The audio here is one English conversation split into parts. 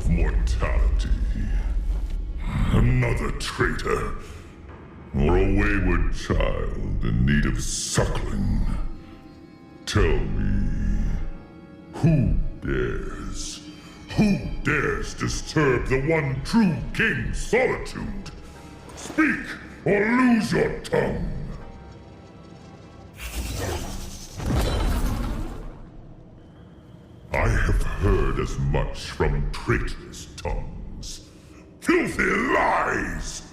of mortality. Another traitor, or a wayward child in need of suckling. Tell me, who dares disturb the one true King's solitude? Speak, or lose your tongue. I have heard as much from traitorous tongues. Filthy lies!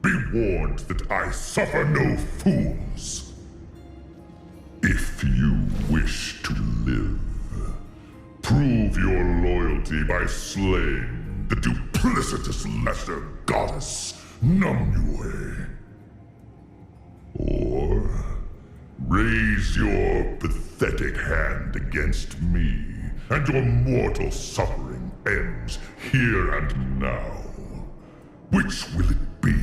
Be warned that I suffer no fools. If you wish to live, prove your loyalty by slaying the duplicitous lesser goddess, Nimue. Or raise your pathetic hand against me, and your mortal suffering ends here and now. Which will it be?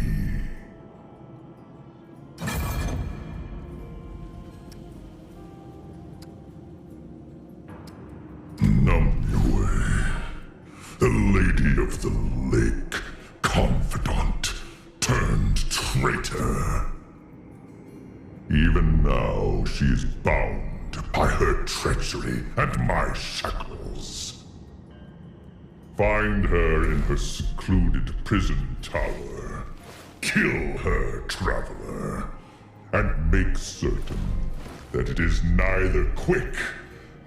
Nimue, the Lady of the Lake, confidant turned traitor. Even now she is bound by her treachery and my shackles. Find her in her secluded prison tower. Kill her, traveler, and make certain that it is neither quick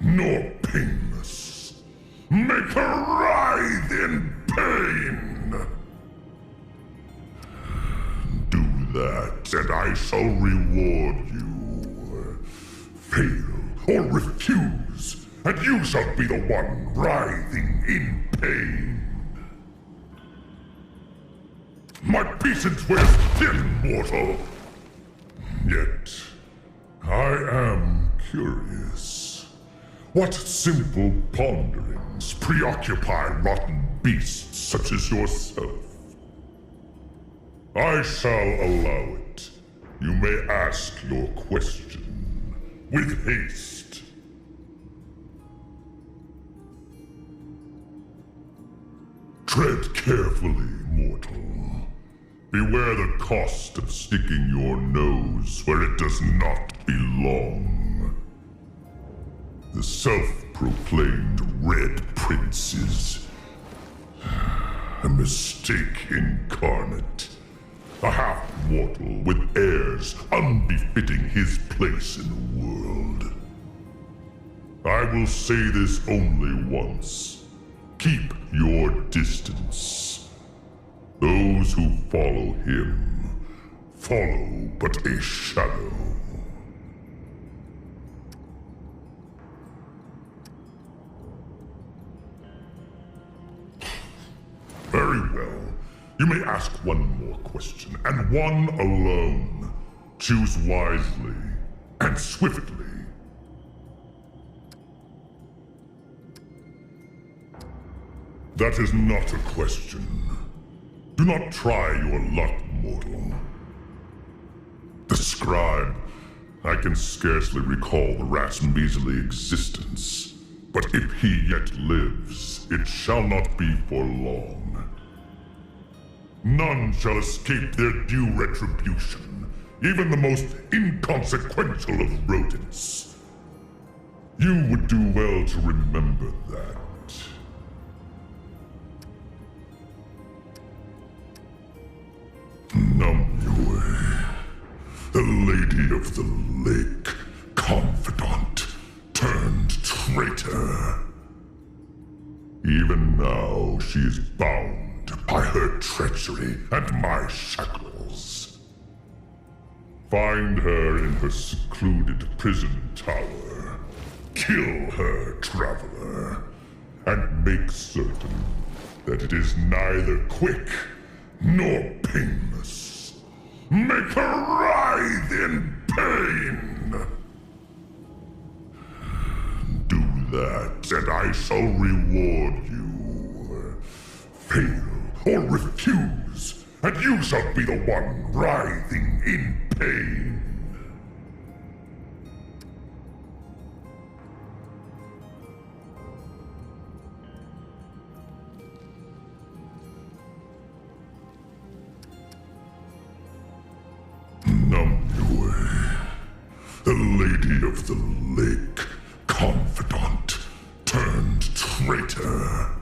nor painless. Make her writhe in pain! Do that, and I shall reward you. Fail or refuse, and you shall be the one writhing in pain. My patience wears thin, mortal. Yet, I am curious. What simple ponderings preoccupy rotten beasts such as yourself? I shall allow it. You may ask your question with haste. Tread carefully, mortal. Beware the cost of sticking your nose where it does not belong. The self-proclaimed Red Prince is a mistake incarnate. A half-mortal with airs unbefitting his place in the world. I will say this only once. Keep your distance. Those who follow him follow but a shadow. Very well. You may ask one more question, and one alone. Choose wisely and swiftly. That is not a question. Do not try your luck, mortal. The scribe. I can scarcely recall the rat's measly existence. But if he yet lives, it shall not be for long. None shall escape their due retribution, even the most inconsequential of rodents. You would do well to remember that. Nimue, the Lady of the Lake, confidant turned traitor. Even now she is bound by her treachery and my shackles. Find her in her secluded prison tower. Kill her, traveler, and make certain that it is neither quick nor painless. Make her writhe in pain! Do that, and I shall reward you. Fail or refuse, and you shall be the one writhing in pain. of the lake, confidant turned traitor.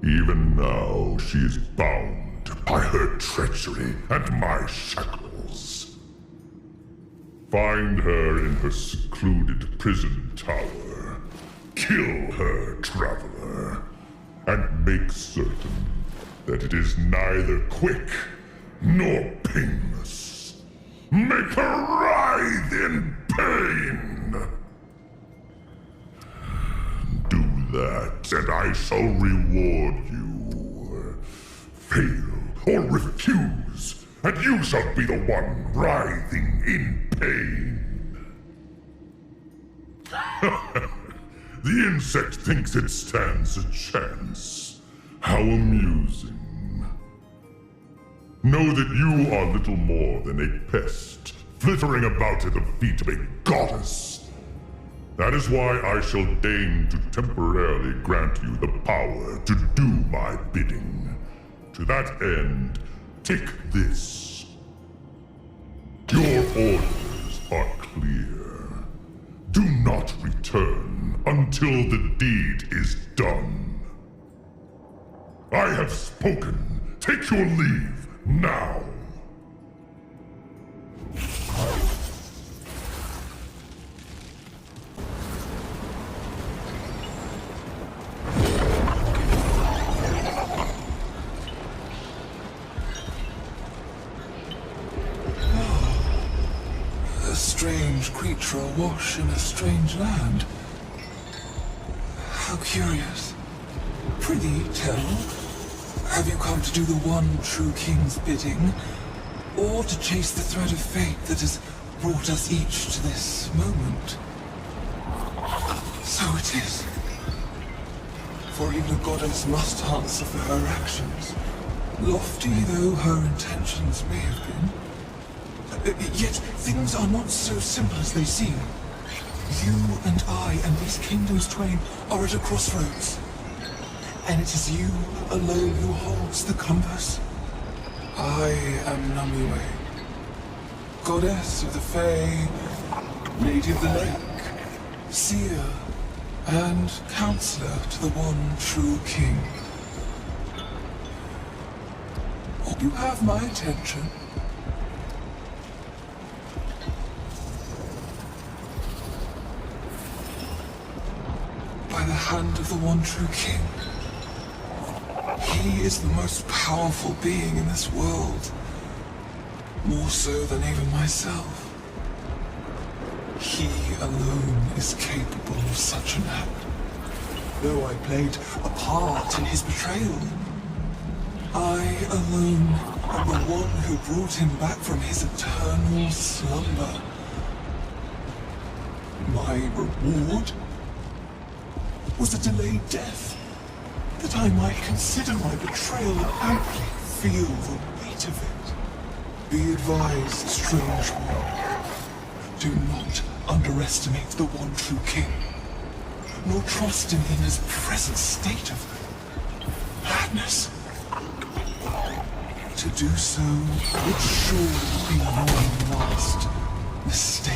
Even now, she is bound by her treachery and my shackles. Find her in her secluded prison tower. Kill her, traveler, and make certain that it is neither quick nor painless. Make her writhe in pain! Do that, and I shall reward you. Fail or refuse, and you shall be the one writhing in pain. The insect thinks it stands a chance. How amusing. Know that you are little more than a pest, flittering about at the feet of a goddess. That is why I shall deign to temporarily grant you the power to do my bidding. To that end, take this. Your orders are clear. Do not return until the deed is done. I have spoken. Take your leave now. A strange creature awash in a strange land. How curious. Prithee, tell, have you come to do the one true king's bidding, or to chase the thread of fate that has brought us each to this moment? So it is. For even a goddess must answer for her actions, lofty though her intentions may have been. Yet things are not so simple as they seem. You and I and these kingdoms twain are at a crossroads. And it is you alone who holds the compass. I am Nimue, goddess of the Fae, lady of the lake, seer, and counselor to the one true king. You have my attention. By the hand of the one true king. He is the most powerful being in this world. More so than even myself. He alone is capable of such an act. Though I played a part in his betrayal, I alone am the one who brought him back from his eternal slumber. My reward was a delayed death, that I might consider my betrayal and amply feel the weight of it. Be advised, strange one, do not underestimate the one true king, nor trust him in his present state of madness. To do so would surely be your last mistake.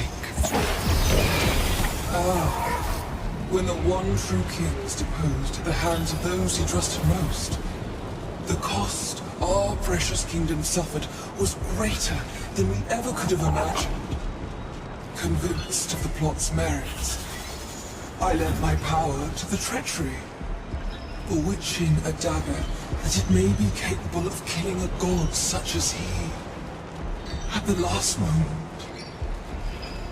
When the one true king was deposed at the hands of those he trusted most, the cost our precious kingdom suffered was greater than we ever could have imagined. Convinced of the plot's merits, I lent my power to the treachery, bewitching a dagger that it may be capable of killing a god such as he. At the last moment,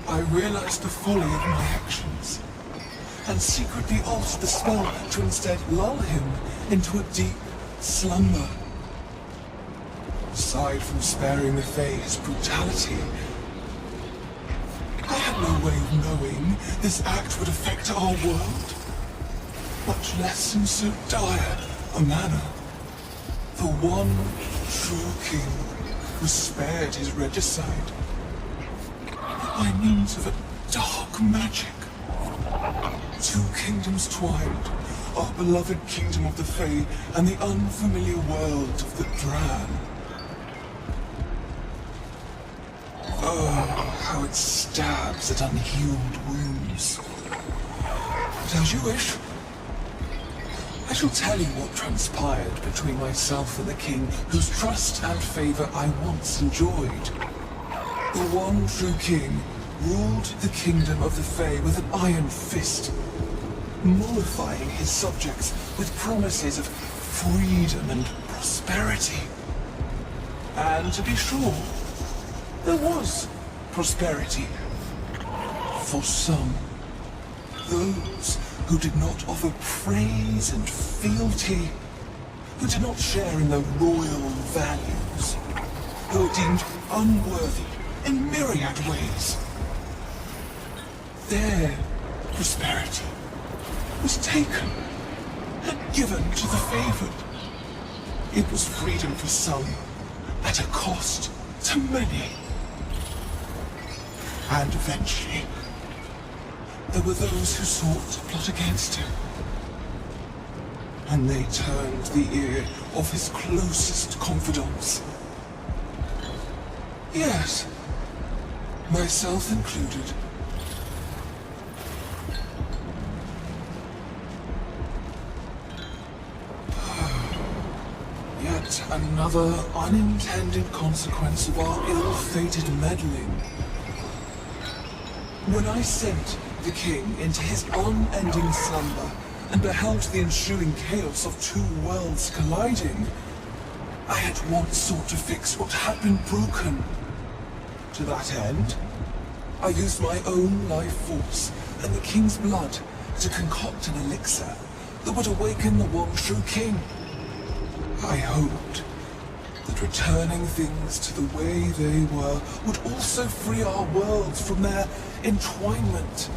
I realized the folly of my actions, and secretly altered the spell to instead lull him into a deep slumber. Aside from sparing the Fae his brutality, I had no way of knowing this act would affect our world, much less in so dire a manner. The one true king was spared his regicide by means of a dark magic. Two kingdoms twined, our beloved kingdom of the Fae and the unfamiliar world of the Dran. Oh, how it stabs at unhealed wounds. But as you wish. I shall tell you what transpired between myself and the king, whose trust and favor I once enjoyed. The one true king ruled the kingdom of the Fae with an iron fist, mollifying his subjects with promises of freedom and prosperity. And to be sure, there was prosperity. For some. Those who did not offer praise and fealty, who did not share in the royal values, who were deemed unworthy in myriad ways. Their prosperity was taken and given to the favored. It was freedom for some, at a cost to many. And eventually, there were those who sought to plot against him. And they turned the ear of his closest confidants. Yes, myself included. Yet another unintended consequence of our ill-fated meddling. When I sent the king into his unending slumber and beheld the ensuing chaos of two worlds colliding, I at once sought to fix what had been broken. To that end, I used my own life force and the king's blood to concoct an elixir that would awaken the one true king. I hoped that returning things to the way they were would also free our worlds from their entwinement.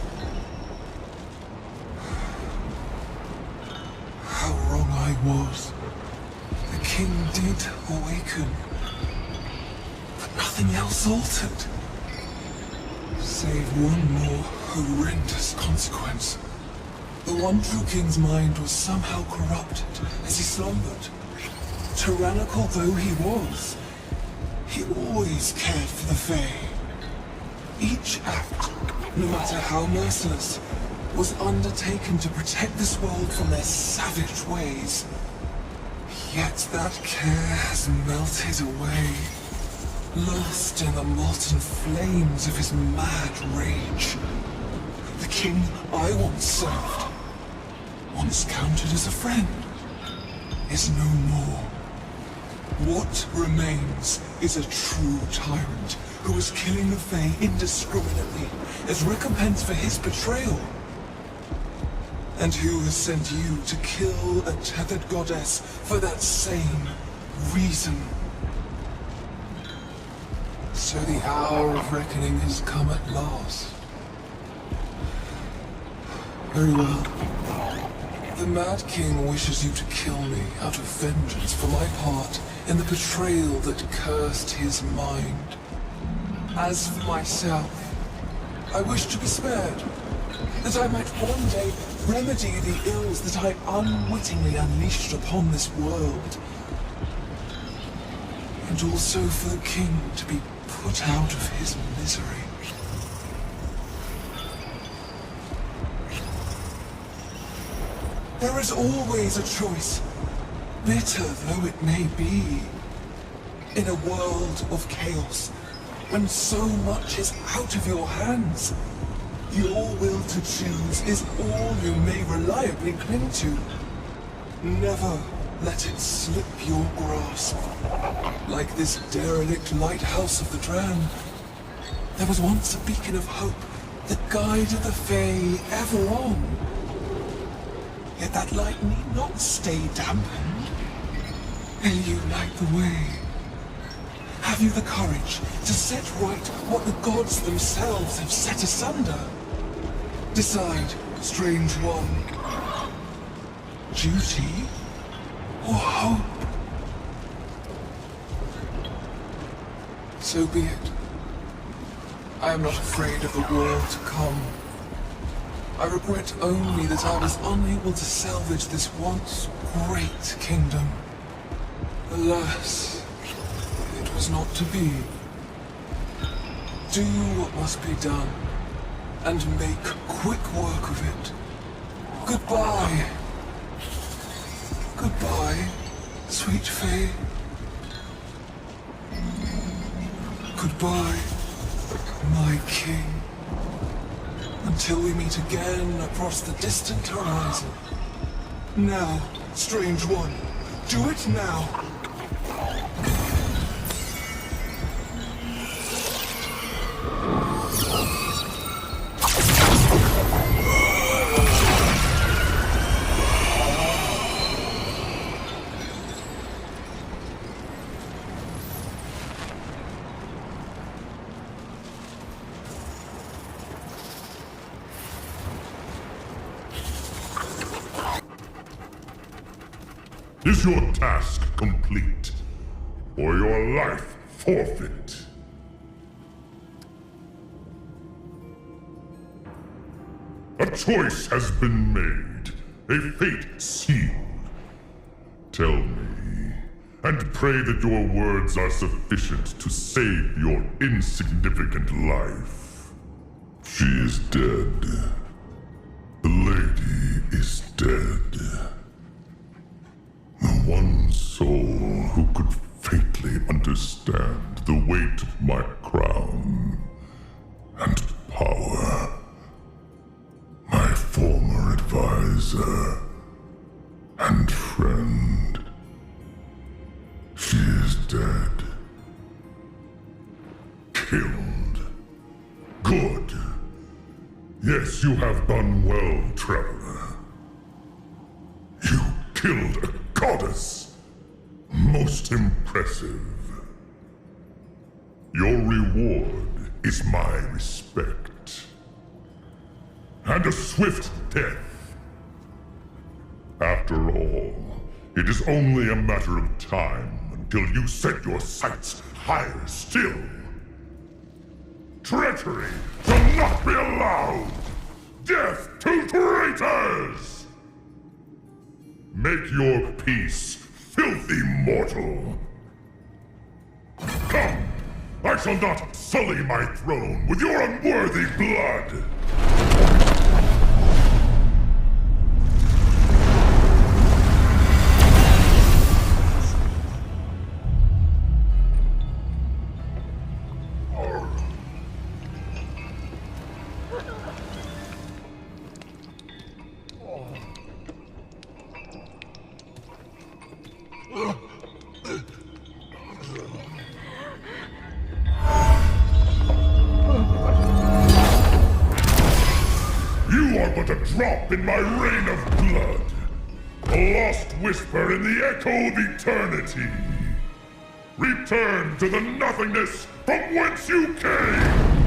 How wrong I was. The king did awaken, but nothing else altered. Save one more horrendous consequence. The one true king's mind was somehow corrupted as he slumbered. Tyrannical though he was, he always cared for the Fae. Each act, no matter how merciless, was undertaken to protect this world from their savage ways. Yet that care has melted away, lost in the molten flames of his mad rage. The king I once served, once counted as a friend, is no more. What remains is a true tyrant who is killing the Fae indiscriminately as recompense for his betrayal. And who has sent you to kill a tethered goddess for that same reason. So the hour of reckoning has come at last. Very well. The Mad King wishes you to kill me out of vengeance for my part in the betrayal that cursed his mind. As for myself, I wish to be spared, that I might one day remedy the ills that I unwittingly unleashed upon this world. And also for the king to be put out of his misery. There is always a choice, bitter though it may be. In a world of chaos, when so much is out of your hands, your will to choose is all you may reliably cling to. Never let it slip your grasp. Like this derelict lighthouse of the Dran, there was once a beacon of hope that guided the Fae ever on. Yet that light need not stay dampened. Will you light the way? Have you the courage to set right what the gods themselves have set asunder? Decide, strange one. Duty or hope? So be it. I am not afraid of the world to come. I regret only that I was unable to salvage this once great kingdom. Alas, it was not to be. Do what must be done, and make quick work of it. Goodbye. Goodbye, sweet Fae. Goodbye, my king. Until we meet again across the distant horizon. Now, strange one, do it now. Is your task complete, or your life forfeit? A choice has been made, a fate sealed. Tell me, and pray that your words are sufficient to save your insignificant life. She is dead. The lady is dead. The one soul who could faintly understand the weight of my crown and power. My former advisor and friend. She is dead. Killed. Good. Yes, you have done well, Traveler. You killed a goddess! Most impressive. Your reward is my respect. And a swift death. After all, it is only a matter of time until you set your sights higher still. Treachery shall not be allowed! Death to traitors! Make your peace, filthy mortal! Come! I shall not sully my throne with your unworthy blood! Drop in my rain of blood. A lost whisper in the echo of eternity. Return to the nothingness from whence you came!